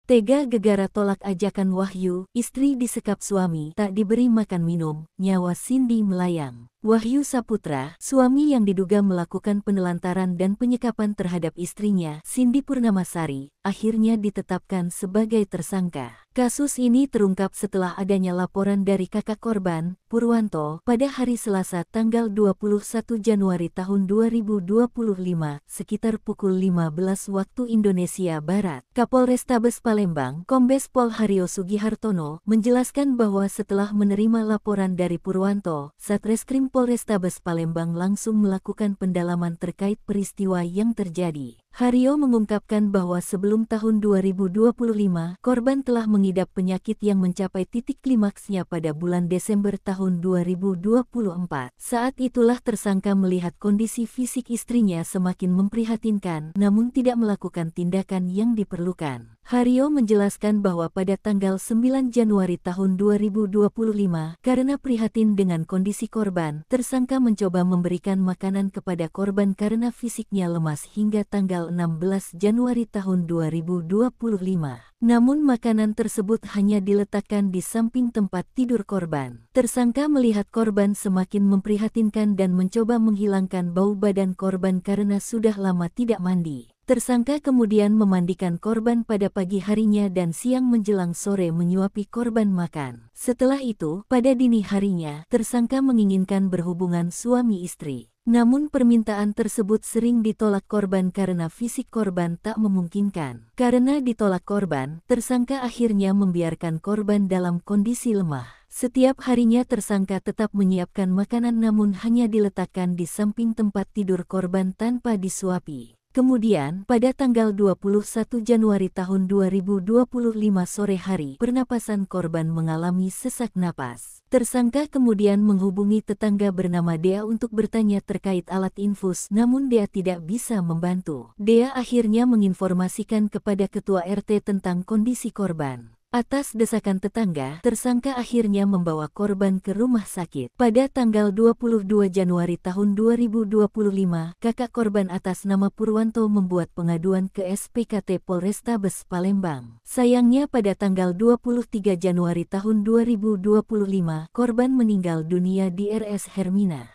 Tega gegara tolak ajakan Wahyu, istri disekap suami, tak diberi makan minum, nyawa Cindy melayang. Wahyu Saputra, suami yang diduga melakukan penelantaran dan penyekapan terhadap istrinya, Cindy Purnamasari, akhirnya ditetapkan sebagai tersangka. Kasus ini terungkap setelah adanya laporan dari kakak korban, Purwanto, pada hari Selasa tanggal 21 Januari tahun 2025, sekitar pukul 15 waktu Indonesia Barat. Kapolrestabes Palembang, Kombes Pol Haryo Sugihartono, menjelaskan bahwa setelah menerima laporan dari Purwanto, Satreskrim Polrestabes Palembang langsung melakukan pendalaman terkait peristiwa yang terjadi. Haryo mengungkapkan bahwa sebelum tahun 2025, korban telah mengidap penyakit yang mencapai titik klimaksnya pada bulan Desember tahun 2024. Saat itulah tersangka melihat kondisi fisik istrinya semakin memprihatinkan, namun tidak melakukan tindakan yang diperlukan. Haryo menjelaskan bahwa pada tanggal 9 Januari tahun 2025, karena prihatin dengan kondisi korban, tersangka mencoba memberikan makanan kepada korban karena fisiknya lemas hingga tanggal 16 Januari tahun 2025. Namun makanan tersebut hanya diletakkan di samping tempat tidur korban. Tersangka melihat korban semakin memprihatinkan dan mencoba menghilangkan bau badan korban karena sudah lama tidak mandi. Tersangka kemudian memandikan korban pada pagi harinya dan siang menjelang sore menyuapi korban makan. Setelah itu, pada dini harinya, tersangka menginginkan berhubungan suami istri. Namun permintaan tersebut sering ditolak korban karena fisik korban tak memungkinkan. Karena ditolak korban, tersangka akhirnya membiarkan korban dalam kondisi lemah. Setiap harinya tersangka tetap menyiapkan makanan namun hanya diletakkan di samping tempat tidur korban tanpa disuapi. Kemudian, pada tanggal 21 Januari tahun 2025 sore hari, pernapasan korban mengalami sesak napas. Tersangka kemudian menghubungi tetangga bernama Dea untuk bertanya terkait alat infus, namun Dea tidak bisa membantu. Dea akhirnya menginformasikan kepada ketua RT tentang kondisi korban. Atas desakan tetangga, tersangka akhirnya membawa korban ke rumah sakit. Pada tanggal 22 Januari tahun 2025, kakak korban atas nama Purwanto membuat pengaduan ke SPKT Polrestabes Palembang. Sayangnya pada tanggal 23 Januari tahun 2025, korban meninggal dunia di RS Hermina.